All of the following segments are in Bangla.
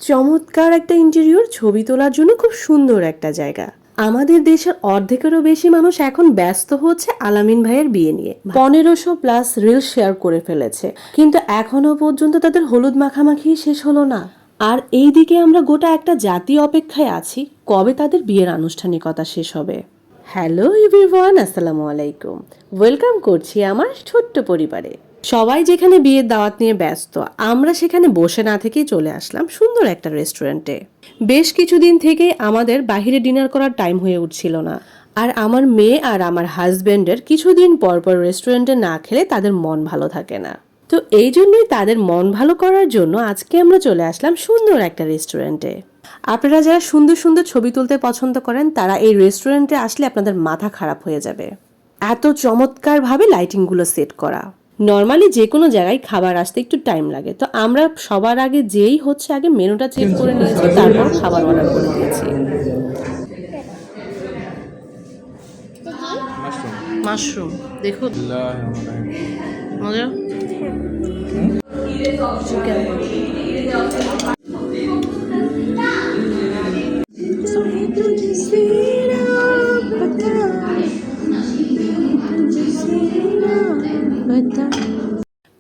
চমৎকার একটা ইন্টেরিয়র, ছবি তোলার জন্য খুব সুন্দর একটা জায়গা। আমাদের দেশের অর্ধেকেরও বেশি মানুষ এখন ব্যস্ত হচ্ছে আলামিন ভাইয়ের বিয়ে নিয়ে। 1500+ রিল শেয়ার করে ফেলেছে, কিন্তু এখনো পর্যন্ত তাদের হলুদ মাখামাখি শেষ হলো না। আর এইদিকে আমরা গোটা একটা জাতি অপেক্ষায় আছি কবে তাদের বিয়ের আনুষ্ঠানিকতা শেষ হবে। হ্যালো এভরিওয়ান, আসসালামু আলাইকুম। ওয়েলকাম করছি আমার ছোট্ট পরিবারে। সবাই যেখানে বিয়ের দাওয়াত নিয়ে ব্যস্ত, আমরা সেখানে বসে না থেকেই চলে আসলাম সুন্দর একটা রেস্টুরেন্টে। বেশ কিছুদিন থেকেই আমাদের বাইরে ডিনার করার টাইম হয়ে উঠছিল না, আর আমার মেয়ে আর আমার হাজবেন্ডের কিছুদিন পর পর রেস্টুরেন্টে না খেলে তাদের মন ভালো থাকে না। তো এই জন্যই তাদের মন ভালো করার জন্য আজকে আমরা চলে আসলাম সুন্দর একটা রেস্টুরেন্টে। আপনারা যারা সুন্দর সুন্দর ছবি তুলতে পছন্দ করেন তারা এই রেস্টুরেন্টে আসলে আপনাদের মাথা খারাপ হয়ে যাবে। এত চমৎকারভাবে লাইটিংগুলো সেট করা। নর্মালি যে কোনো জায়গায় খাবার আসতে একটু টাইম লাগে, তো আমরা সবার আগে আগে মেনুটা চেক করে নিয়েছি, তারপর খাবার অর্ডার করে দিয়েছি। মাশরুম দেখুন, মজা।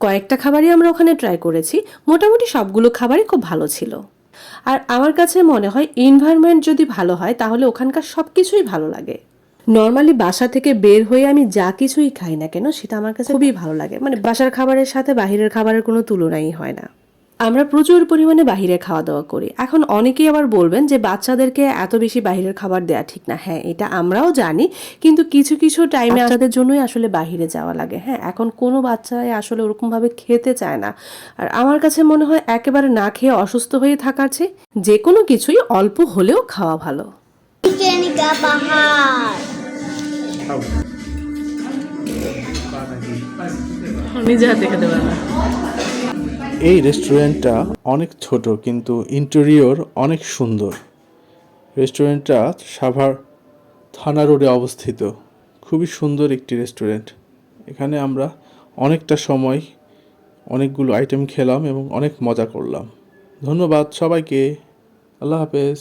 কয়েকটা খাবারই আমরা ওখানে ট্রাই করেছি, মোটামুটি সবগুলো খাবারই খুব ভালো ছিল। আর আমার কাছে মনে হয় এনভায়রনমেন্ট যদি ভালো হয় তাহলে ওখানকার সব কিছুই ভালো লাগে। নর্মালি বাসা থেকে বের হয়ে আমি যা কিছুই খাই না কেন সেটা আমার কাছে খুবই ভালো লাগে, মানে বাসার খাবারের সাথে বাহিরের খাবারের কোনো তুলনাই হয় না। আমরা প্রচুর পরিমাণে বাহিরে খাওয়া দাওয়া করি। এখন অনেকেই আবার বলবেন যে বাচ্চাদেরকে এত বেশি বাহিরের খাবার দেওয়া ঠিক না। হ্যাঁ, এটা আমরাও জানি, কিন্তু কিছু কিছু টাইমে বাচ্চাদের জন্যই আসলে বাহিরে যাওয়া লাগে। হ্যাঁ, এখন কোনো বাচ্চাই আসলে ওরকমভাবে খেতে চায় না। আর আমার কাছে মনে হয় একেবারে না খেয়ে অসুস্থ হয়ে থাকার চেয়ে যে কোনো কিছুই অল্প হলেও খাওয়া ভালো। নিজে হাতে খেতে পারবে। এই রেস্টুরেন্টটা অনেক ছোট কিন্তু ইন্টেরিয়র অনেক সুন্দর। রেস্টুরেন্টটা সাভার থানা রোডে অবস্থিত। খুবই সুন্দর একটি রেস্টুরেন্ট। এখানে আমরা অনেকটা সময় অনেকগুলো আইটেম খেলাম এবং অনেক মজা করলাম। ধন্যবাদ সবাইকে। আল্লাহ হাফেজ।